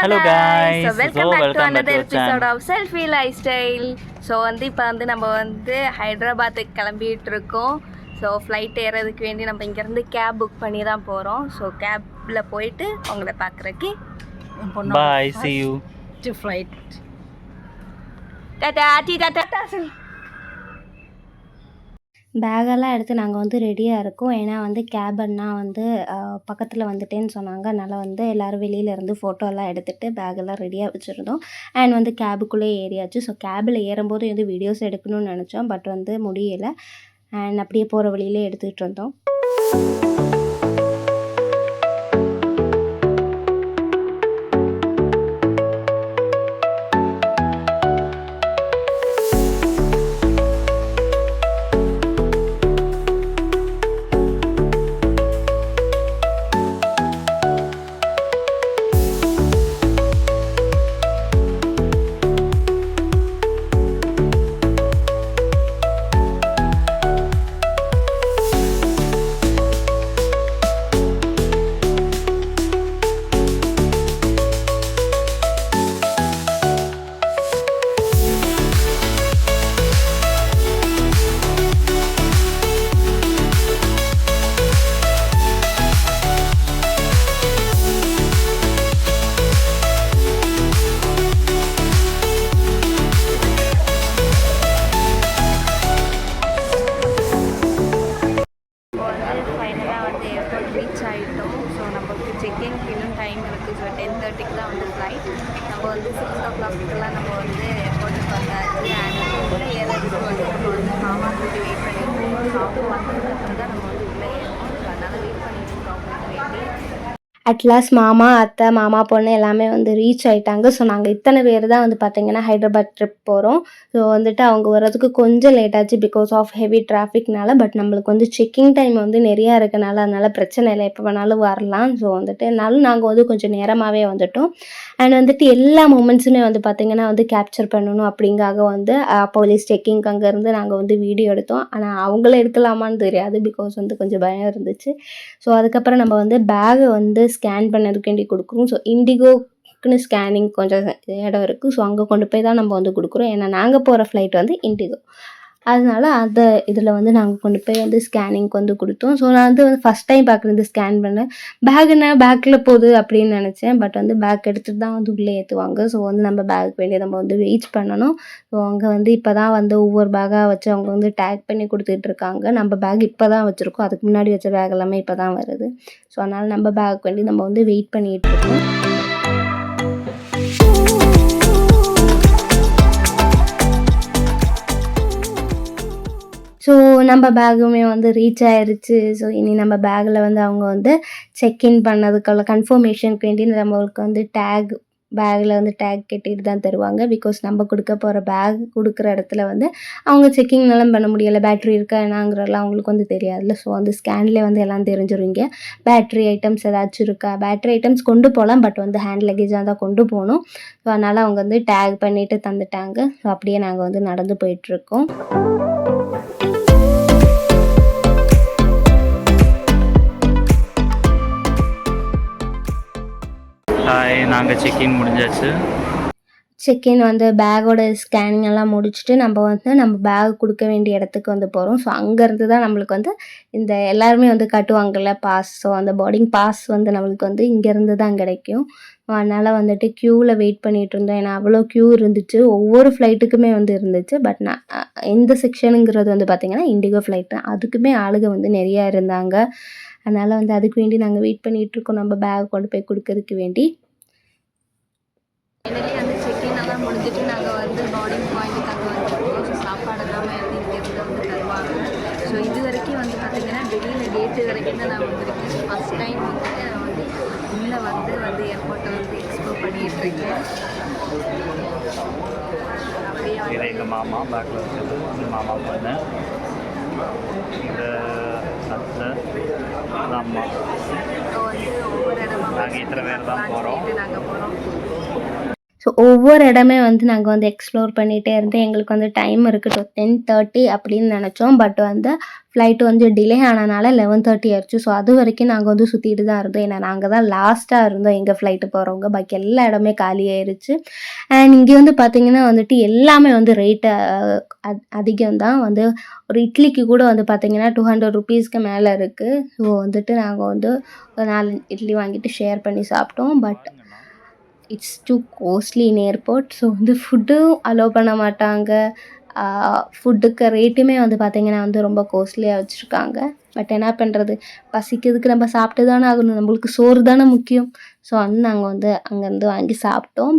Hello guys. welcome back to welcome back another to our episode channel. of Selfie Lifestyle. So இப்போ நம்ம ஹைதராபாத்துக்கு கிளம்பிட்டு இருக்கோம். So flight ஏறதுக்கு வேண்டி நம்ம இங்கேருந்து கேப் புக் பண்ணி தான் போகிறோம். ஸோ கேப்பில் போயிட்டு உங்களை பார்க்குறக்கு Bye, see you. to flight. Tata Tata சொல்லு. பேகெல்லாம் எடுத்து நாங்கள் ரெடியாக இருக்கோம். ஏன்னா கேபன்னா பக்கத்தில் வந்துட்டேன்னு சொன்னாங்க. அதனால் எல்லோரும் வெளியிலேருந்து ஃபோட்டோலாம் எடுத்துகிட்டு பேகெல்லாம் ரெடியாக வச்சுருந்தோம். அண்ட் கேபுக்குள்ளே ஏறியாச்சு. ஸோ கேபில் ஏறும்போது வீடியோஸ் எடுக்கணும்னு நினச்சோம். பட் முடியலை. அண்ட் அப்படியே போகிற வழியிலே எடுத்துகிட்டு இருந்தோம். செக்கிங்க்கு இன்னும் டைம் இருக்குது. ஸோ 10:30க்கு தான் ஃப்ளைட். நம்ம 6 o'clockலாம் நம்ம ஏர்போர்ட்டுக்கு வந்தாச்சு. அண்ட் உள்ளே ஏறதுக்கு நம்ம மாமா கூட்டி வெயிட் பண்ணியிருக்கோம். ஸோ அவங்க வந்ததுக்கப்புறம் தான் நம்ம உள்ளே ஏறணும். ஸோ அதனால் வெயிட் பண்ணிட்டு இருக்கோம் அவங்களுக்கு வேண்டி. அட்லாஸ்ட் மாமா, அத்தை, மாமா பொண்ணு எல்லாமே ரீச் ஆகிட்டாங்க. ஸோ நாங்கள் இத்தனை பேர் தான் பார்த்திங்கன்னா ஹைதராபாத் ட்ரிப் போகிறோம். ஸோ அவங்க வர்றதுக்கு கொஞ்சம் லேட் ஆச்சு பிகாஸ் ஆஃப் ஹெவி டிராஃபிக்னால. பட் நம்மளுக்கு செக்கிங் டைம் நிறையா இருக்கனால அதனால் பிரச்சனை இல்லை, எப்போ வேணாலும் வரலாம். ஸோ இருந்தாலும் நாங்கள் கொஞ்சம் நேரமாகவே வந்துட்டோம். அண்ட் எல்லா மூமெண்ட்ஸுமே பார்த்திங்கன்னா கேப்சர் பண்ணணும் அப்படிங்காக போலீஸ் செக்கிங்க்கு அங்கேருந்து நாங்கள் வீடியோ எடுத்தோம். ஆனால் அவங்கள எடுக்கலாமான்னு தெரியாது பிகாஸ் கொஞ்சம் பயம் இருந்துச்சு. ஸோ அதுக்கப்புறம் நம்ம பேகை ஸ்கேன் பண்ணதுக்கு வேண்டி கொடுக்குறோம். ஸோ இண்டிகோக்குன்னு ஸ்கேனிங் கொஞ்சம் இடம் இருக்குது. ஸோ அங்கே கொண்டு போய் தான் நம்ம கொடுக்குறோம். ஏன்னா நாங்கள் போகிற ஃப்ளைட் இண்டிகோ. அதனால் இதில் நாங்கள் கொண்டு போய் ஸ்கேனிங்க்கு கொடுத்தோம். ஸோ நான் ஃபஸ்ட் டைம் பார்க்குறது ஸ்கேன் பண்ணேன். பேக்குன்னா பேக்கில் போகுது அப்படின்னு நினச்சேன். பட் பேக் எடுத்துகிட்டு தான் உள்ளே ஏற்றுவாங்க. ஸோ நம்ம பேக் வேண்டிய நம்ம வெயிட் பண்ணணும். ஸோ அங்கே இப்போ தான் ஒவ்வொரு பேக்காக வச்சு அவங்க டேக் பண்ணி கொடுத்துட்ருக்காங்க. நம்ம பேக் இப்போ தான் வச்சுருக்கோம். அதுக்கு முன்னாடி வச்ச பேக் எல்லாமே இப்போ தான் வருது. ஸோ அதனால் நம்ம பேக் வேண்டி நம்ம வெயிட் பண்ணிகிட்ருக்கோம். ஸோ நம்ம பேகுமே ரீச் ஆயிடுச்சு. ஸோ இனி நம்ம பேக்கில் அவங்க செக்இன் பண்ணதுக்குள்ள கன்ஃபர்மேஷனுக்கு வேண்டி நம்மளுக்கு டேக் பேக்கில் டேக் கட்டிட்டு தான் தருவாங்க. பிகாஸ் நம்ம கொடுக்க போகிற பேக் கொடுக்குற இடத்துல அவங்க செக்கிங்னாலும் பண்ண முடியலை. பேட்ரி இருக்கா என்னங்கிறதெல்லாம் அவங்களுக்கு தெரியாதுல்ல. ஸோ ஸ்கேன்லேயே எல்லாம் தெரிஞ்சிருவீங்க. பேட்ரி ஐட்டம்ஸ் ஏதாச்சும் இருக்கா, பேட்ரி ஐட்டம்ஸ் கொண்டு போகலாம். பட் ஹேண்ட் லக்கேஜாக தான் கொண்டு போகணும். ஸோ அதனால் அவங்க டேக் பண்ணிவிட்டு தந்துட்டாங்க. ஸோ அப்படியே நாங்கள் நடந்து போயிட்டுருக்கோம். ஹாய், நாங்கள் செக்இன் முடிஞ்சாச்சு. செக்இன் பேக்கோட ஸ்கேனிங் எல்லாம் முடிச்சுட்டு நம்ம பேக் கொடுக்க வேண்டிய இடத்துக்கு போகிறோம். ஸோ அங்கேருந்து தான் நம்மளுக்கு இந்த எல்லாருமே கட்டுவாங்கள்ல பாஸ். ஸோ அந்த போர்டிங் பாஸ் நம்மளுக்கு இங்கேருந்து தான் கிடைக்கும். அதனால் க்யூவில் வெயிட் பண்ணிகிட்டு இருந்தோம். ஏன்னா அவ்வளோ க்யூ இருந்துச்சு. ஒவ்வொரு ஃப்ளைட்டுக்குமே இருந்துச்சு. பட் நான் எந்த செக்ஷனுங்கிறது பார்த்திங்கன்னா இண்டிகோ ஃப்ளைட்டு. அதுக்குமே ஆளுங்க நிறையா இருந்தாங்க. அதனால் அதுக்கு வேண்டி நாங்கள் வெயிட் பண்ணிகிட்ருக்கோம். நம்ம பேக் கொண்டு போய் கொடுக்கறதுக்கு வேண்டி. ஃபைனலி செக்இன் எல்லாம் முடிஞ்சிட்டு நாங்கள் போர்டிங் பாயிண்ட்டுக்கு அங்கே வந்துருக்கோம். ஸோ சாப்பாடு எல்லாமே இங்கேருந்து தருவாங்க. ஸோ இது வரைக்கும் பார்த்திங்கன்னா வெளியில் டேட்டு வரைக்கும் தான் நான் வந்திருக்கேன். ஸோ ஃபஸ்ட் டைம் நான் உள்ளே ஏர்போர்ட்டை எக்ஸ்ப்ளோர் பண்ணிகிட்ருக்கேன். இது எங்கள் மாமா பேக்கில் வச்சது. இந்த மாமா பொண்ணு, இந்த அத்தை, அம்மா. ஒவ்வொரு இடமா நாங்கள் இத்தனை பேர் தான் போகிறோம். நாங்கள் போகிறோம். ஸோ ஒவ்வொரு இடமே வந்து நாங்கள் வந்து எக்ஸ்ப்ளோர் பண்ணிகிட்டே இருந்தோம். எங்களுக்கு வந்து டைம் இருக்குது 10:30 அப்படின்னு நினச்சோம். பட் வந்து ஃப்ளைட்டு வந்து டிலே ஆனனால 11:30 ஆயிடுச்சு. ஸோ அது வரைக்கும் நாங்கள் வந்து சுற்றிட்டு தான் இருந்தோம். ஏன்னா நாங்கள் தான் லாஸ்ட்டாக இருந்தோம் எங்கள் ஃப்ளைட்டு போகிறவங்க. பாக்கி எல்லா இடமே காலியாயிருச்சு. அண்ட் இங்கே வந்து பார்த்திங்கன்னா வந்துட்டு எல்லாமே வந்து ரேட்டு அதிகம் தான். வந்து ஒரு இட்லிக்கு கூட வந்து பார்த்திங்கன்னா 200 ருபீஸ்க்கு மேலே இருக்குது. ஸோ வந்துட்டு நாங்கள் வந்து ஒரு 4 இட்லி வாங்கிட்டு ஷேர் பண்ணி சாப்பிட்டோம். But it's too costly in airport. So வந்து ஃபுட்டும் அலோவ் பண்ண மாட்டாங்க. ஃபுட்டுக்கு ரேட்டுமே வந்து பார்த்திங்கன்னா வந்து ரொம்ப காஸ்ட்லியாக வச்சுருக்காங்க. பட் என்ன பண்ணுறது, பசிக்கிறதுக்கு நம்ம சாப்பிட்டு தானே ஆகணும். நம்மளுக்கு சோறு தானே முக்கியம். ஸோ வந்து நாங்கள் வந்து அங்கேருந்து வாங்கி சாப்பிட்டோம்.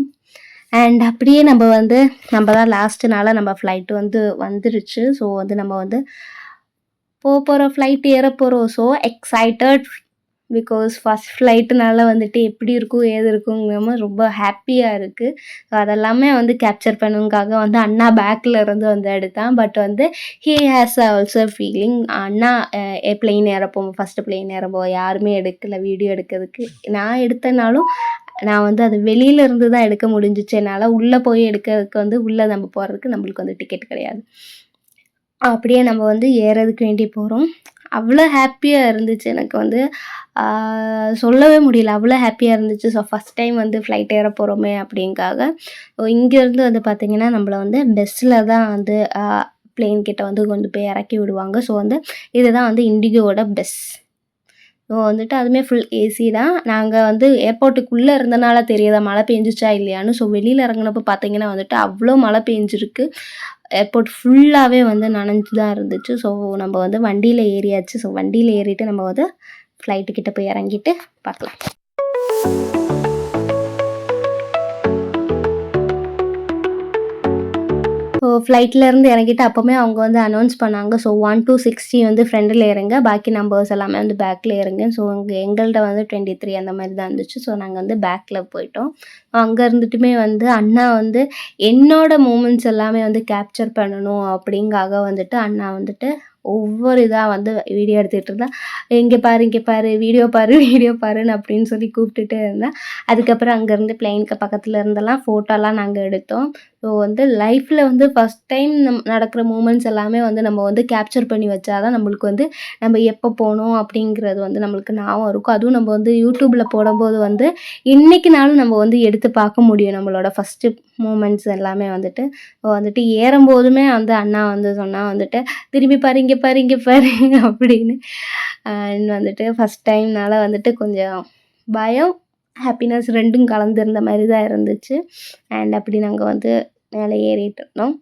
அண்ட் அப்படியே நம்ம தான் லாஸ்ட்டுனால நம்ம ஃப்ளைட்டு வந்து வந்துருச்சு. ஸோ வந்து நம்ம வந்து போகிற ஃப்ளைட் ஏற போகிறோம். ஸோ எக்ஸைட்டட் பிகாஸ் ஃபஸ்ட் ஃப்ளைட்டுனால வந்துட்டு எப்படி இருக்கும் ஏது இருக்குங்கிற மாதிரி ரொம்ப ஹாப்பியாக இருக்குது. ஸோ அதெல்லாமே வந்து கேப்சர் பண்ணுங்காக வந்து அண்ணா பேக்கில் இருந்து வந்து எடுத்தான். பட் வந்து ஹீ ஹேஸ் ஆல்சோ ஃபீலிங். அண்ணா பிளெயின் ஏறப்போம், ஃபஸ்ட்டு பிளெயின் ஏறப்போம் யாருமே எடுக்கலை வீடியோ எடுக்கிறதுக்கு. நான் எடுத்தனாலும் நான் வந்து அது வெளியில இருந்து தான் எடுக்க முடிஞ்சிச்சு என்னால். உள்ளே போய் எடுக்கிறதுக்கு வந்து உள்ளே நம்ம போகிறதுக்கு நம்மளுக்கு வந்து டிக்கெட் கிடையாது. அப்படியே நம்ம வந்து ஏறதுக்கு வேண்டி போகிறோம். அவ்வளோ ஹாப்பியாக இருந்துச்சு எனக்கு வந்து சொல்லவே முடியல. அவ்வளோ ஹாப்பியாக இருந்துச்சு. ஸோ ஃபஸ்ட் டைம் வந்து ஃப்ளைட் ஏற போகிறோமே அப்படிங்காக. இங்கேருந்து வந்து பார்த்திங்கன்னா நம்மளை வந்து பஸ்ஸில் தான் வந்து பிளேன் கிட்ட வந்து கொண்டு போய் இறக்கி விடுவாங்க. ஸோ வந்து இதுதான் வந்து இண்டிகோவோட பஸ். ஸோ வந்துட்டு அதுவுமே ஃபுல் ஏசி தான். நாங்கள் வந்து ஏர்போர்ட்டுக்குள்ளே இருந்தனால தெரியாத மழை பெஞ்சிச்சா இல்லையான்னு. ஸோ வெளியில் இறங்குனப்போ பார்த்திங்கன்னா வந்துட்டு அவ்வளோ மழை பெஞ்சிருக்கு. ஏர்போர்ட் ஃபுல்லாகவே வந்து நனைஞ்சு தான் இருந்துச்சு. ஸோ நம்ம வந்து வண்டியில் ஏறியாச்சு. ஸோ வண்டியில் ஏறிட்டு நம்ம வந்து ஃப்ளைட்டுக்கிட்ட போய் இறங்கிட்டு பார்க்கலாம். ஸோ ஃப்ளைட்லேருந்து இறங்கிட்டு அப்போவுமே அவங்க வந்து அனௌன்ஸ் பண்ணாங்க. ஸோ 1 to 60 வந்து ஃப்ரெண்டில் இறங்க, பாக்கி நம்பர்ஸ் எல்லாமே வந்து பேக்கில் இறங்க. ஸோ எங்கள்கிட்ட வந்து 23 அந்த மாதிரி தான் இருந்துச்சு. ஸோ நாங்கள் வந்து பேக்கில் போயிட்டோம். அங்கே இருந்துட்டுமே வந்து அண்ணா வந்து என்னோடய மூமெண்ட்ஸ் எல்லாமே வந்து கேப்சர் பண்ணணும் அப்படிங்காக வந்துட்டு அண்ணா வந்துட்டு ஒவ்வொரு இதாக வந்து வீடியோ எடுத்துகிட்டு இருந்தேன். இங்கே பாரு வீடியோ பாருன்னு அப்படின்னு சொல்லி கூப்பிட்டுட்டே இருந்தேன். அதுக்கப்புறம் அங்கேருந்து பிளெயினுக்கு பக்கத்தில் இருந்தெல்லாம் ஃபோட்டோலாம் நாங்கள் எடுத்தோம். ஸோ வந்து லைஃப்பில் வந்து ஃபஸ்ட் டைம் நடக்கிற மூமெண்ட்ஸ் எல்லாமே வந்து நம்ம வந்து கேப்சர் பண்ணி வச்சா தான் நம்மளுக்கு வந்து நம்ம எப்போ போனோம் அப்படிங்கிறது வந்து நம்மளுக்கு ஞாபகம் இருக்கும். அதுவும் நம்ம வந்து யூடியூப்பில் போடும்போது வந்து இன்றைக்கினாலும் நம்ம வந்து எடுத்து பார்க்க முடியும் நம்மளோட ஃபஸ்ட்டு மூமெண்ட்ஸ் எல்லாமே வந்துட்டு ஏறும்போதுமே வந்து அண்ணா வந்து சொன்னால் வந்துட்டு திரும்பி பாரு இங்கே பாரு அப்படின்னு. அண்ட் வந்துட்டு ஃபஸ்ட் டைம்னால வந்துட்டு கொஞ்சம் பயம் ஹாப்பினஸ் ரெண்டும் கலந்துருந்த மாதிரி தான் இருந்துச்சு. அண்ட் அப்படி நாங்கள் வந்து மேலே ஏறிட்டு இருந்தோம்.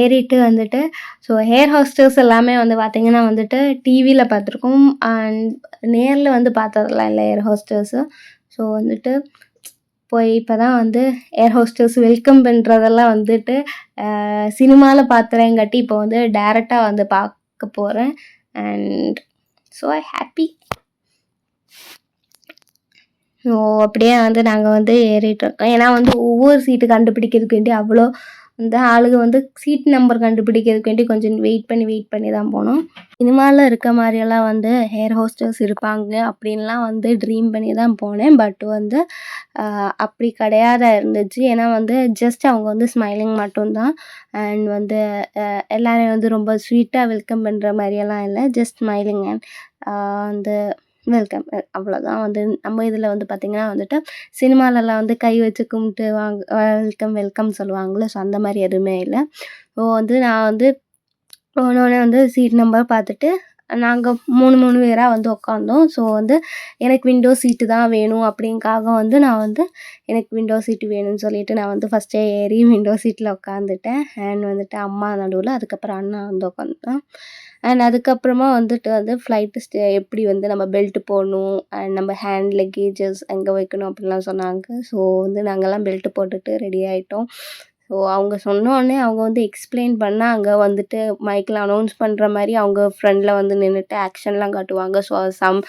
ஏறிட்டு வந்துட்டு ஸோ ஏர் ஹோஸ்டர்ஸ் எல்லாமே வந்து பார்த்திங்கன்னா வந்துட்டு டிவியில் பார்த்துருக்கோம். அண்ட் நேரில் வந்து பார்த்ததெல்லாம் இல்லை ஏர் ஹோஸ்டர்ஸு. ஸோ வந்துட்டு போய் இப்போ தான் வந்து ஏர் ஹோஸ்டர்ஸ் வெல்கம் பண்ணுறதெல்லாம் வந்துட்டு சினிமாவில் பார்த்துறேங்காட்டி இப்போ வந்து டேரெக்டாக வந்து பார்க்க போகிறேன். And so happy. ஸோ அப்படியே வந்து நாங்கள் வந்து ஏறிட்டுருக்கோம். ஏன்னா வந்து ஒவ்வொரு சீட்டு கண்டுபிடிக்கிறதுக்கு வேண்டி அவ்வளோ வந்து ஆளுங்க வந்து சீட் நம்பர் கண்டுபிடிக்கிறதுக்கு வேண்டி கொஞ்சம் வெயிட் பண்ணி தான் போனோம். சினிமாவில் இருக்க மாதிரியெல்லாம் வந்து ஏர் ஹோஸ்டர்ஸ் இருப்பாங்க அப்படின்லாம் வந்து ட்ரீம் பண்ணி தான் போனேன். பட் வந்து அப்படி கிடையாத இருந்துச்சு. ஏன்னா வந்து ஜஸ்ட் அவங்க வந்து ஸ்மைலிங் மட்டும்தான். அண்ட் வந்து எல்லோரையும் வந்து ரொம்ப ஸ்வீட்டாக வெல்கம் பண்ணுற மாதிரியெல்லாம் இல்லை. ஜஸ்ட் ஸ்மைலிங் அண்ட் வந்து வெல்கம் அவ்வளோதான். வந்து நம்ம இதில் வந்து பார்த்திங்கன்னா வந்துட்டு சினிமாலெல்லாம் வந்து கை வச்சு கும்பிட்டு வெல்கம் சொல்லுவாங்கள்ல. ஸோ அந்த மாதிரி எதுவுமே இல்லை. ஸோ வந்து நான் வந்து போனோடனே வந்து சீட் நம்பர் பார்த்துட்டு நாங்கள் 3 பேராக வந்து உட்காந்தோம். ஸோ வந்து எனக்கு விண்டோ சீட்டு தான் வேணும் அப்படிங்காக வந்து நான் வந்து எனக்கு விண்டோ சீட்டு வேணும்னு சொல்லிட்டு நான் வந்து ஃபஸ்ட்டே ஏறி விண்டோ சீட்டில் உட்காந்துட்டேன். அண்ட் வந்துட்டு அம்மா நடுவில், அதுக்கப்புறம் அண்ணா வந்து உட்காந்துட்டான். அண்ட் அதுக்கப்புறமா வந்துட்டு வந்து ஃப்ளைட்டு எப்படி வந்து நம்ம பெல்ட் போடணும் அண்ட் நம்ம ஹேண்ட் லக்கேஜஸ் எங்கே வைக்கணும் அப்படின்லாம் சொன்னாங்க. ஸோ வந்து நாங்கள்லாம் பெல்ட் போட்டுட்டு ரெடி ஆகிட்டோம். ஸோ அவங்க சொன்னோடனே அவங்க வந்து எக்ஸ்பிளைன் பண்ணாங்க. வந்துட்டு மைக்கில் அனௌன்ஸ் பண்ணுற மாதிரி அவங்க ஃப்ரெண்டில் வந்து நின்றுட்டு ஆக்ஷன்லாம் காட்டுவாங்க. ஸோ சம்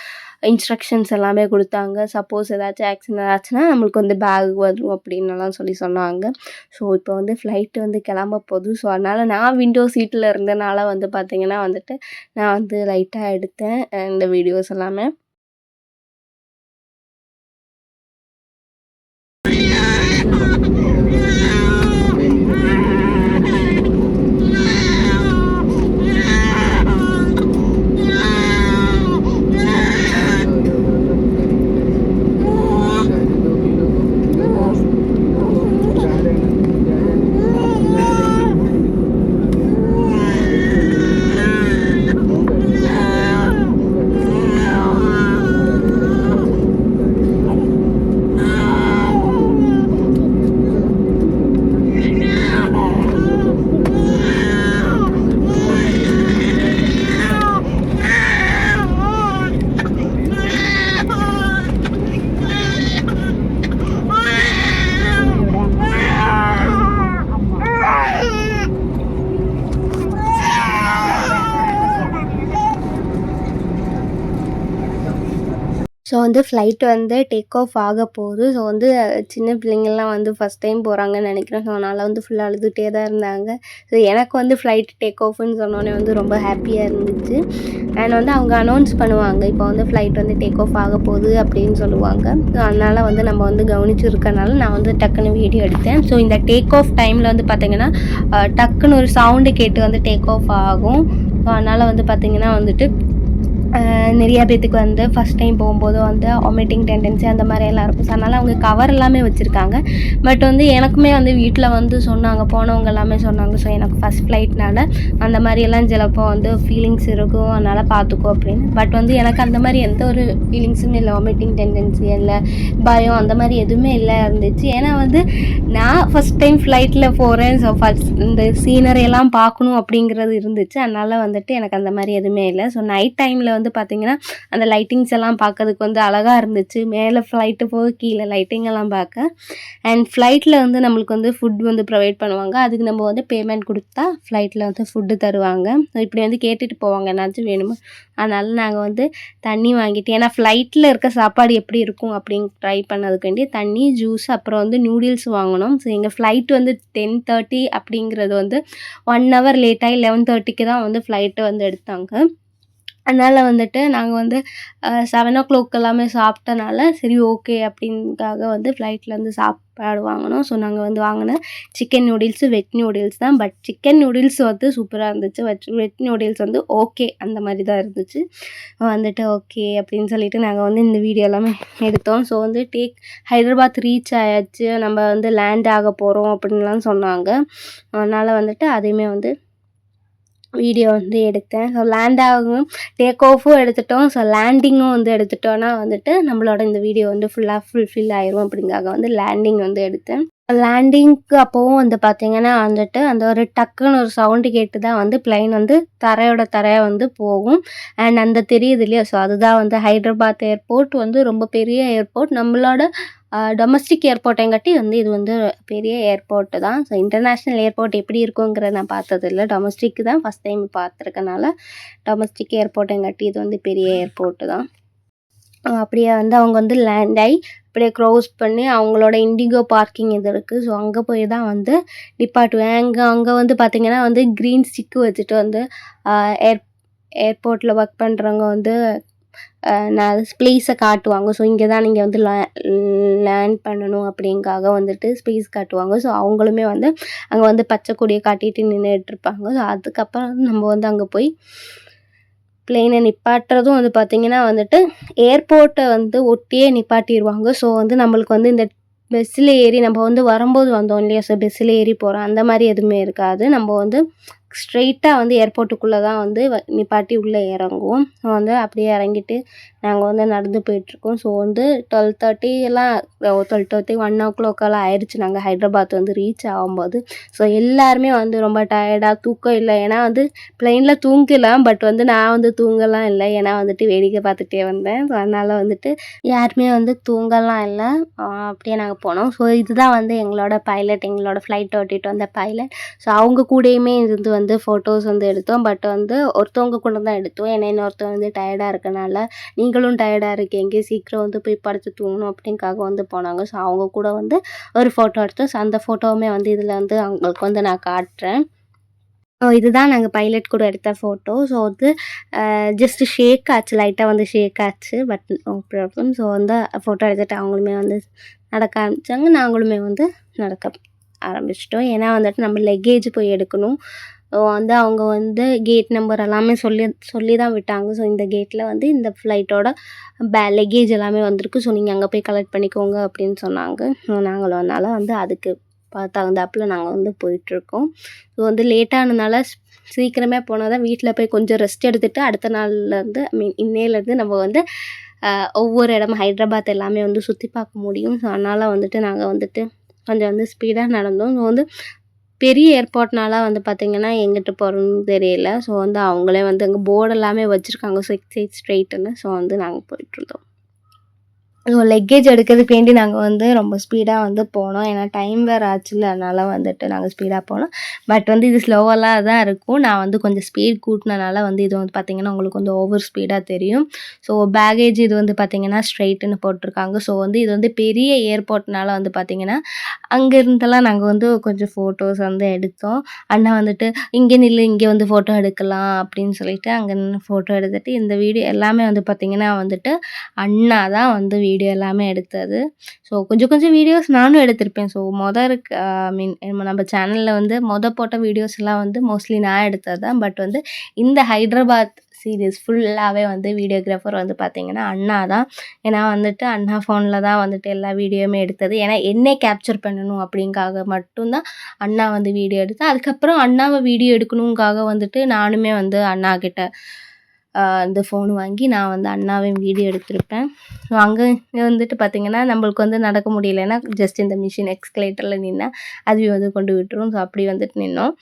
இன்ஸ்ட்ரக்ஷன்ஸ் எல்லாமே கொடுத்தாங்க. சப்போஸ் ஏதாச்சும் ஆக்சிடென்ட் ஆச்சுன்னா நம்மளுக்கு வந்து பேக் வரும் அப்படின்னுலாம் சொன்னாங்க. ஸோ இப்போ வந்து ஃப்ளைட்டு வந்து கிளம்ப போகுது. ஸோ அதனால் நான் விண்டோ சீட்டில் இருந்தனால வந்து பார்த்திங்கன்னா வந்துட்டு நான் வந்து லைட்டாக எடுத்தேன் இந்த வீடியோஸ் எல்லாமே. வந்து ஃப்ளைட் வந்து டேக் ஆஃப் ஆக போகுது. ஸோ வந்து சின்ன பிள்ளைங்கள்லாம் வந்து ஃபஸ்ட் டைம் போகிறாங்கன்னு நினைக்கிறேன். ஸோ அதனால் வந்து ஃபுல்லாக அழுதுகிட்டே தான் இருந்தாங்க. ஸோ எனக்கு வந்து ஃப்ளைட் டேக் ஆஃப்னு சொன்னோன்னே வந்து ரொம்ப ஹாப்பியாக இருந்துச்சு. அண்ட் வந்து அவங்க அனௌன்ஸ் பண்ணுவாங்க, இப்போ வந்து ஃப்ளைட் வந்து டேக் ஆஃப் ஆக போகுது அப்படின்னு சொல்லுவாங்க. ஸோ அதனால் வந்து நம்ம வந்து கவனிச்சிருக்கனால நான் வந்து டக்குன்னு வீடியோ எடுத்தேன். ஸோ இந்த டேக் ஆஃப் டைமில் வந்து பார்த்திங்கன்னா டக்குன்னு ஒரு சவுண்டு கேட்டு வந்து டேக் ஆஃப் ஆகும். ஸோ அதனால் வந்து பார்த்திங்கன்னா வந்துட்டு நிறையா பேத்துக்கு வந்து ஃபஸ்ட் டைம் போகும்போது வந்து வாமிட்டிங் டெண்டன்சி அந்த மாதிரியெல்லாம் இருக்கும். ஸோ அதனால் அவங்க கவர் எல்லாமே வச்சுருக்காங்க. பட் வந்து எனக்குமே வந்து வீட்டில் வந்து சொன்னாங்க, போனவங்க எல்லாமே சொன்னாங்க. ஸோ எனக்கு ஃபஸ்ட் ஃப்ளைட்னால அந்த மாதிரியெல்லாம் சிலப்போ வந்து ஃபீலிங்ஸ் இருக்கும், அதனால் பார்த்துக்கோ அப்படின்னு. பட் வந்து எனக்கு அந்த மாதிரி எந்த ஒரு ஃபீலிங்ஸுமே இல்லை, வாமிட்டிங் டெண்டன்சி இல்லை, பயம் அந்த மாதிரி எதுவுமே இல்லை இருந்துச்சு. ஏன்னா வந்து நான் ஃபஸ்ட் டைம் ஃப்ளைட்டில் போகிறேன். ஸோ ஃபஸ்ட் இந்த சீனரியெல்லாம் பார்க்கணும் அப்படிங்கிறது இருந்துச்சு. அதனால் வந்துட்டு எனக்கு அந்த மாதிரி எதுவுமே இல்லை. ஸோ நைட் டைமில் வந்து பார்த்திங்கன்னா அந்த லைட்டிங்ஸ் எல்லாம் பார்க்கறதுக்கு வந்து அழகாக இருந்துச்சு. மேலே ஃப்ளைட்டு போக கீழே லைட்டிங் எல்லாம் பார்க்க. அண்ட் ஃப்ளைட்டில் வந்து நம்மளுக்கு வந்து ஃபுட் வந்து ப்ரொவைட் பண்ணுவாங்க. அதுக்கு நம்ம வந்து பேமெண்ட் கொடுத்தா ஃப்ளைட்டில் வந்து ஃபுட்டு தருவாங்க. ஸோ இப்படி வந்து கேட்டுட்டு போவாங்க என்னாச்சும் வேணுமா. அதனால் நாங்கள் வந்து தண்ணி வாங்கிட்டு, ஏன்னா ஃப்ளைட்டில் இருக்க சாப்பாடு எப்படி இருக்கும் அப்படின்னு ட்ரை பண்ணதுக்கு வேண்டி தண்ணி, ஜூஸ், அப்புறம் வந்து நூடுல்ஸ் வாங்கினோம். ஸோ எங்கள் ஃப்ளைட் வந்து 10:30 அப்படிங்கிறது வந்து 1 ஹவர் லேட்டாகி 11:30க்கு தான் வந்து ஃப்ளைட்டு வந்து எடுத்தாங்க. அதனால் வந்துட்டு நாங்கள் வந்து 7 o'clock எல்லாமே சாப்பிட்டனால சரி ஓகே அப்படின்காக வந்து ஃப்ளைட்லேருந்து சாப்பாடு வாங்கினோம். ஸோ நாங்கள் வந்து வாங்கின சிக்கன் நூடுல்ஸு வெஜ் நூடுல்ஸ் தான். பட் சிக்கன் நூடுல்ஸ் வந்து சூப்பராக இருந்துச்சு. வெஜ் நூடுல்ஸ் வந்து ஓகே அந்த மாதிரி தான் இருந்துச்சு. வந்துட்டு ஓகே அப்படின்னு சொல்லிட்டு நாங்கள் வந்து இந்த வீடியோ எல்லாமே எடுத்தோம். ஸோ வந்து ஹைதராபாத் ரீச் ஆயாச்சு, நம்ம வந்து லேண்ட் ஆக போகிறோம் அப்படின்லாம் சொன்னாங்க. அதனால் வந்துட்டு அதையுமே வந்து வீடியோ வந்து எடுத்தேன். ஸோ லேண்ட் ஆகும், டேக் ஆஃபும் எடுத்துட்டோம். ஸோ லேண்டிங்கும் வந்து எடுத்துட்டோன்னா வந்துட்டு நம்மளோட இந்த வீடியோ வந்து ஃபுல்லாக ஃபுல்ஃபில் ஆயிரும் அப்படிங்காக வந்து லேண்டிங் வந்து எடுத்தேன். லேண்டிங்க்கு அப்போவும் வந்து பார்த்திங்கன்னா வந்துட்டு அந்த ஒரு டக்குன்னு ஒரு சவுண்டு கேட்டு தான் வந்து பிளைன் வந்து தரையாக வந்து போகும். அண்ட் அந்த தெரியுது இல்லையா, ஸோ அதுதான் வந்து ஹைதராபாத் ஏர்போர்ட் வந்து ரொம்ப பெரிய ஏர்போர்ட். நம்மளோட டொமஸ்டிக் ஏர்போர்ட்டைங்காட்டி வந்து இது வந்து பெரிய ஏர்போர்ட்டு தான். ஸோ இன்டர்நேஷ்னல் ஏர்போர்ட் எப்படி இருக்குங்கிறத நான் பார்த்ததில்ல. டொமஸ்டிக் தான் ஃபஸ்ட் டைம் பார்த்துருக்கனால டொமஸ்டிக் ஏர்போர்ட்டைங்காட்டி இது வந்து பெரிய ஏர்போர்ட்டு தான். அப்படியே வந்து அவங்க வந்து லேண்ட் ஆகி அப்படியே க்ராஸ் பண்ணி அவங்களோட இண்டிகோ பார்க்கிங் இது இருக்குது. ஸோ அங்கே போய் தான் வந்து நிப்பாட்டுவேன். அங்கே வந்து பார்த்திங்கன்னா வந்து க்ரீன் ஸ்டிக்கு வச்சுட்டு வந்து ஏர்போர்ட்டில் ஒர்க் பண்ணுறவங்க வந்து நான் ஸ்பேஸை காட்டுவாங்க. ஸோ இங்கே தான் நீங்கள் வந்து லேண்ட் பண்ணணும் அப்படிங்காக வந்துட்டு ஸ்பேஸ் காட்டுவாங்க. ஸோ அவங்களுமே வந்து அங்கே வந்து பச்சை கொடியை காட்டிட்டு நின்றுட்டுருப்பாங்க. ஸோ அதுக்கப்புறம் நம்ம வந்து அங்கே போய் பிளெயினை நிப்பாட்டுறதும் வந்து பார்த்திங்கன்னா வந்துட்டு ஏர்போர்ட்டை வந்து ஒட்டியே நிப்பாட்டிடுவாங்க. ஸோ வந்து நம்மளுக்கு வந்து இந்த பஸ்ஸில் ஏறி நம்ம வந்து வரும்போது வந்தோம் இல்லையா, ஸோ பஸ்ஸில் ஏறி போகிறோம் அந்த மாதிரி எதுவுமே இருக்காது. நம்ம வந்து ஸ்ட்ரெயிட்டாக வந்து ஏர்போர்ட்டுக்குள்ளே தான் வந்து நிப்பாட்டி உள்ளே இறங்குவோம். ஸோ வந்து அப்படியே இறங்கிட்டு நாங்கள் வந்து நடந்து போயிட்டுருக்கோம். ஸோ வந்து 12:30 எல்லாம் 12:30 1 o'clock எல்லாம் ஆயிடுச்சு நாங்கள் ஹைதராபாத் வந்து ரீச் ஆகும்போது. ஸோ எல்லாருமே வந்து ரொம்ப டயர்டாக, தூக்கம் இல்லை. ஏன்னா வந்து பிளெயினில் தூங்கலாம், பட் வந்து நான் வந்து தூங்கலாம் இல்லை. ஏன்னா வந்துட்டு வேடிக்கை பார்த்துட்டே வந்தேன். ஸோ அதனால் வந்துட்டு யாருமே வந்து தூங்கலாம் இல்லை. அப்படியே நாங்கள் போனோம். ஸோ இதுதான் வந்து எங்களோட பைலட், எங்களோட ஃப்ளைட் ஓட்டிகிட்டு வந்த பைலட். ஸோ அவங்க கூடயுமே இருந்து வந்து ஃபோட்டோஸ் வந்து எடுத்தோம். பட் வந்து ஒருத்தவங்க கூட தான் எடுத்தோம். ஏன்னா இன்னொருத்தவங்க வந்து டயர்டாக இருக்கனால, நீங்களும் டயர்டாக இருக்கீங்க, சீக்கிரம் வந்து போய் படுத்து தூங்கணும் அப்படின்காக வந்து போனாங்க. ஸோ அவங்க கூட வந்து ஒரு ஃபோட்டோ எடுத்தோம். ஸோ அந்த ஃபோட்டோவுமே வந்து இதில் வந்து அவங்களுக்கு வந்து நான் காட்டுறேன். இதுதான் நாங்கள் பைலட் கூட எடுத்த ஃபோட்டோ. ஸோ வந்து ஜஸ்ட் ஷேக் ஆச்சு, லைட்டாக வந்து ஷேக் ஆச்சு. But no problem. ஸோ வந்து ஃபோட்டோ எடுத்துகிட்டு அவங்களுமே வந்து நடக்க ஆரம்பித்தாங்க, நாங்களுமே வந்து நடக்க ஆரம்பிச்சிட்டோம். ஏன்னா வந்துட்டு நம்ம லக்கேஜ் போய் எடுக்கணும். வந்து அவங்க வந்து கேட் நம்பர் எல்லாமே சொல்லி தான் விட்டாங்க. ஸோ இந்த கேட்டில் வந்து இந்த ஃப்ளைட்டோட லக்கேஜ் எல்லாமே வந்திருக்கு. ஸோ நீங்கள் அங்கே போய் கலெக்ட் பண்ணிக்கோங்க அப்படின்னு சொன்னாங்க. நாங்களும் அதனால் வந்து அதுக்கு தகுந்தாப்பில் நாங்கள் வந்து போயிட்டுருக்கோம். ஸோ வந்து லேட்டானதுனால சீக்கிரமே போனால் தான் வீட்டில் போய் கொஞ்சம் ரெஸ்ட் எடுத்துகிட்டு அடுத்த நாள்லேருந்து இன்னையிலேருந்து நம்ம வந்து ஒவ்வொரு இடமும் ஹைதராபாத் எல்லாமே வந்து சுற்றி பார்க்க முடியும். ஸோ அதனால் வந்துட்டு நாங்கள் வந்துட்டு கொஞ்சம் வந்து ஸ்பீடாக நடந்தோம். ஸோ வந்து பெரிய ஏர்போர்ட்னால வந்து பார்த்திங்கன்னா எங்கிட்ட போகிறோன்னு தெரியல. ஸோ வந்து அவங்களே வந்து அங்கே போர்டு எல்லாமே வச்சுருக்காங்க 6 8 ஸ்ட்ரெயிட்டுன்னு. ஸோ வந்து நாங்கள் போயிட்டுருந்தோம். லக்கேஜ் எடுக்கிறதுக்கு வேண்டி நாங்கள் வந்து ரொம்ப ஸ்பீடாக வந்து போனோம். ஏன்னா டைம் வேறு ஆச்சுல்ல, அதனால் வந்துட்டு நாங்கள் ஸ்பீடாக போனோம். பட் வந்து இது ஸ்லோவெல்லாம் தான் இருக்கும். நான் வந்து கொஞ்சம் ஸ்பீட் கூட்டினனால வந்து இது வந்து பார்த்திங்கன்னா உங்களுக்கு வந்து ஓவர் ஸ்பீடாக தெரியும். ஸோ பேகேஜ் இது வந்து பார்த்திங்கன்னா ஸ்ட்ரைட்டுன்னு போட்டிருக்காங்க. ஸோ வந்து இது வந்து பெரிய ஏர்போர்ட்னால வந்து பார்த்திங்கன்னா அங்கேருந்தெல்லாம் நாங்கள் வந்து கொஞ்சம் ஃபோட்டோஸ் வந்து எடுத்தோம். அண்ணா வந்துட்டு இங்கே நில்லு, இங்கே வந்து ஃபோட்டோ எடுக்கலாம் அப்படின்னு சொல்லிட்டு அங்கே நின்று ஃபோட்டோ எடுத்துகிட்டு இந்த வீடியோ எல்லாமே வந்து பார்த்திங்கன்னா வந்துட்டு அண்ணா தான் வந்து வீடியோ எல்லாமே எடுத்தது. ஸோ கொஞ்சம் கொஞ்சம் வீடியோஸ் நானும் எடுத்திருப்பேன். ஸோ இருக்க மீன் நம்ம சேனலில் வந்து போட்ட வீடியோஸ்லாம் வந்து மோஸ்ட்லி நான் எடுத்தது தான். பட் வந்து இந்த ஹைதராபாத் சீரீஸ் ஃபுல்லாகவே வந்து வீடியோகிராஃபர் வந்து பார்த்திங்கன்னா அண்ணா தான். ஏன்னா வந்துட்டு அண்ணா ஃபோனில் தான் வந்துட்டு எல்லா வீடியோவுமே எடுத்தது. ஏன்னா என்னை கேப்சர் பண்ணணும் அப்படிங்காக மட்டும்தான் அண்ணா வந்து வீடியோ எடுத்தேன். அதுக்கப்புறம் அண்ணாவை வீடியோ எடுக்கணுங்காக வந்துட்டு நானுமே வந்து அண்ணா கிட்ட இந்த ஃபோன் வாங்கி நான் வந்து அண்ணாவையும் வீடியோ எடுத்திருப்பேன். ஸோ அங்கே வந்துட்டு பார்த்திங்கன்னா நம்மளுக்கு வந்து நடக்க முடியலைன்னா ஜஸ்ட் இந்த மிஷின் எக்ஸ்கலேட்டரில் நின்னா அதுவே வந்து கொண்டு விட்டுரும். ஸோ அப்படி வந்துட்டு நின்னோம்.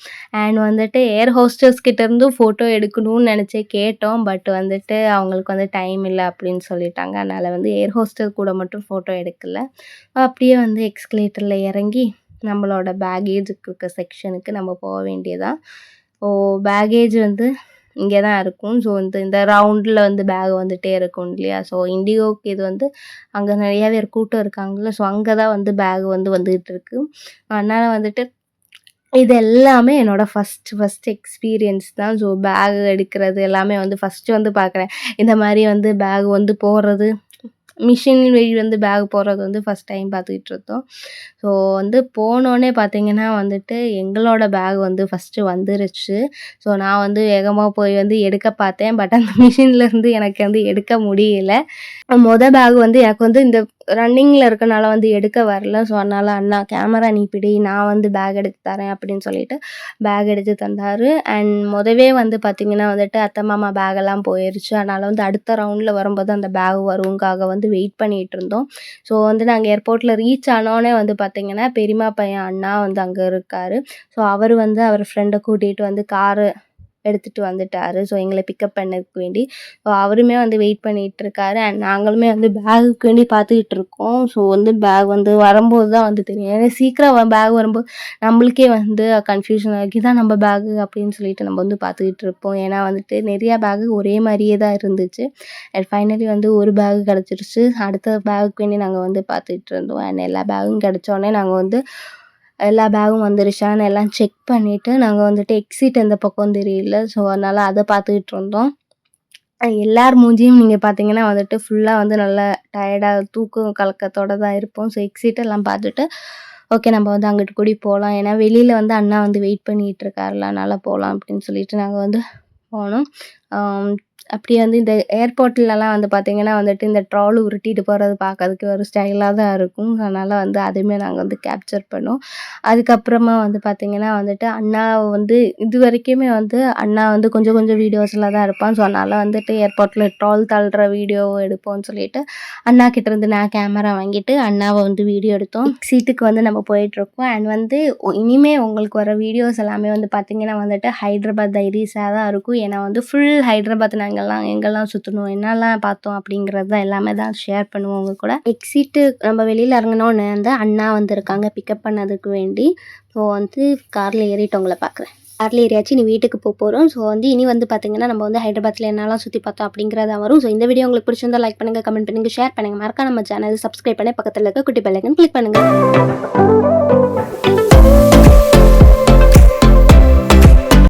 அண்ட் வந்துட்டு ஏர் ஹோஸ்டர்ஸ் கிட்டேருந்தும் ஃபோட்டோ எடுக்கணும்னு நினச்சி கேட்டோம். பட் வந்துட்டு அவங்களுக்கு வந்து டைம் இல்லை அப்படின்னு சொல்லிட்டாங்க. அதனால் வந்து ஏர் ஹோஸ்டர் கூட மட்டும் ஃபோட்டோ எடுக்கல. அப்படியே வந்து எக்ஸ்கலேட்டரில் இறங்கி நம்மளோட பேகேஜுக்கு இருக்க செக்ஷனுக்கு நம்ம போக வேண்டியதான். ஸோ பேகேஜ் வந்து இங்கே தான் இருக்கும். ஸோ இந்த ரவுண்டில் வந்து பேக் வந்துகிட்டே இருக்கும் இல்லையா. ஸோ இண்டிகோக்கு இது வந்து அங்கே நிறையா பேர் கூட்டம் இருக்காங்கள்ல. ஸோ அங்கே தான் வந்து பேக் வந்து வந்துகிட்டு இருக்கு. அதனால் வந்துட்டு இது எல்லாமே என்னோடய ஃபஸ்ட் எக்ஸ்பீரியன்ஸ் தான். ஸோ பேக் எடுக்கிறது எல்லாமே வந்து ஃபஸ்ட்டு வந்து பார்க்குறேன். இந்த மாதிரி வந்து பேக் வந்து போடுறது மிஷின் வழி வந்து பேக் போடுறது வந்து ஃபஸ்ட் டைம் பார்த்துக்கிட்டு இருந்தோம். ஸோ வந்து போனோடனே பார்த்திங்கன்னா வந்துட்டு எங்களோட பேக் வந்து ஃபஸ்ட்டு வந்துருச்சு. ஸோ நான் வந்து வேகமாக போய் வந்து எடுக்க பார்த்தேன். பட் அந்த மிஷின்லேருந்து எனக்கு வந்து எடுக்க முடியல. பேக் வந்து எனக்கு வந்து இந்த ரன்னிங்கில் இருக்கனால வந்து எடுக்க வரல. ஸோ அதனால் அண்ணா கேமரா நீ பிடி, நான் வந்து பேக் எடுத்து தரேன் அப்படின்னு சொல்லிட்டு பேக் எடுத்து தந்தார். அண்ட் வந்து பார்த்திங்கன்னா வந்துட்டு அத்தை மாமா பேக்கெல்லாம் போயிடுச்சு. அதனால் வந்து அடுத்த ரவுண்டில் வரும்போது அந்த பேக் வருங்காக வந்து வெயிட் பண்ணிகிட்டு இருந்தோம். ஸோ வந்து நாங்கள் ஏர்போர்ட்டில் ரீச் ஆனோடனே வந்து பார்த்திங்கன்னா பெரியம்மா பையன் அண்ணா வந்து அங்கே இருக்கார். ஸோ அவர் வந்து அவர் ஃப்ரெண்டை கூட்டிகிட்டு வந்து காரு எடுத்துகிட்டு வந்துட்டார். ஸோ எங்களை பிக்கப் பண்ணதுக்கு வேண்டி. ஸோ அவருமே வந்து வெயிட் பண்ணிகிட்ருக்காரு. அண்ட் நாங்களுமே வந்து பேகுக்கு வேண்டி பார்த்துக்கிட்டு இருக்கோம். ஸோ வந்து பேக் வந்து வரும்போது தான் வந்து தெரியும். ஏன்னா சீக்கிரம் பேக் வரும்போது நம்மளுக்கே வந்து கன்ஃபியூஷன் ஆகி தான் நம்ம பேகு அப்படின்னு சொல்லிட்டு நம்ம வந்து பார்த்துக்கிட்டு இருப்போம். ஏன்னா வந்துட்டு நிறையா பேகு ஒரே மாதிரியே தான் இருந்துச்சு. அண்ட் ஃபைனலி வந்து ஒரு பேகு கிடச்சிருச்சு. அடுத்த பேகுக்கு வேண்டி நாங்கள் வந்து பார்த்துக்கிட்டு இருந்தோம். அண்ட் எல்லா பேகும் கிடச்சோடனே நாங்கள் வந்து எல்லா பேகும் வந்துருச்சான்னு எல்லாம் செக் பண்ணிவிட்டு நாங்கள் வந்துட்டு எக்ஸிட் எந்த பக்கம் தெரியல. ஸோ அதனால் அதை பார்த்துக்கிட்டு இருந்தோம். எல்லார் மூஞ்சியும் நீங்கள் பார்த்தீங்கன்னா வந்துட்டு ஃபுல்லாக வந்து நல்லா டயர்டாக தூக்கம் கலக்கத்தோடு தான் இருப்போம். ஸோ எக்ஸிட் எல்லாம் பார்த்துட்டு ஓகே நம்ம வந்து அங்கிட்டு கூடி போகலாம். ஏன்னா வெளியில் வந்து அண்ணா வந்து வெயிட் பண்ணிகிட்டு இருக்காருல, அதனால் போகலாம் அப்படின்னு சொல்லிட்டு நாங்கள் வந்து போனோம். அப்படியே வந்து இந்த ஏர்போர்ட்லலாம் வந்து பார்த்திங்கன்னா வந்துட்டு இந்த ட்ராலு உருட்டிட்டு போகிறது பார்க்கறதுக்கு ஒரு ஸ்டைலாக தான் இருக்கும். அதனால் வந்து அதுவுமே நாங்கள் வந்து கேப்சர் பண்ணோம். அதுக்கப்புறமா வந்து பார்த்திங்கன்னா வந்துட்டு அண்ணாவை வந்து இது வரைக்குமே வந்து அண்ணா வந்து கொஞ்சம் கொஞ்சம் வீடியோஸில் தான் இருப்பான். ஸோ அதனால் வந்துட்டு ஏர்போர்ட்டில் ட்ரால் தள்ளுற வீடியோ எடுப்போம்னு சொல்லிட்டு அண்ணா கிட்டேருந்து நான் கேமரா வாங்கிட்டு அண்ணாவை வந்து வீடியோ எடுத்தோம். சீட்டுக்கு வந்து நம்ம போயிட்டுருக்கோம். அண்ட் வந்து இனிமேல் உங்களுக்கு வர வீடியோஸ் எல்லாமே வந்து பார்த்திங்கன்னா வந்துட்டு ஹைதராபாத் டைரிஸாக தான் இருக்கும். ஏன்னா வந்து ஃபுல் ஹைதராபாத் நாங்கள் எங்கெல்லாம் சுற்றணும், என்னெல்லாம் பார்த்தோம் அப்படிங்கிறது தான் எல்லாமே தான் ஷேர் பண்ணுவோம் உங்க கூட. எக்ஸிட்டு நம்ம வெளியில் இறங்கினோன்னு வந்து அண்ணா வந்துருக்காங்க பிக்கப் பண்ணதுக்கு வேண்டி. ஸோ வந்து காரில் ஏறிட்டு உங்களை பார்க்குறேன். காரில் ஏறியாச்சு நீ வீட்டுக்கு போகிறோம். ஸோ வந்து இனி வந்து பார்த்திங்கன்னா நம்ம வந்து ஹைதராபாத்தில் என்னெல்லாம் சுற்றி பார்த்தோம் அப்படிங்கிறதா வரும். ஸோ இந்த வீடியோ உங்களுக்கு பிடிச்சிருந்தா லைக் பண்ணுங்கள், கமெண்ட் பண்ணுங்கள், ஷேர் பண்ணுங்கள். மறக்காம நம்ம சேனல் சப்ஸ்கிரைப் பண்ணி பக்கத்தில் இருக்க குட்டி பெல் ஐக்கன் கிளிக் பண்ணுங்கள்.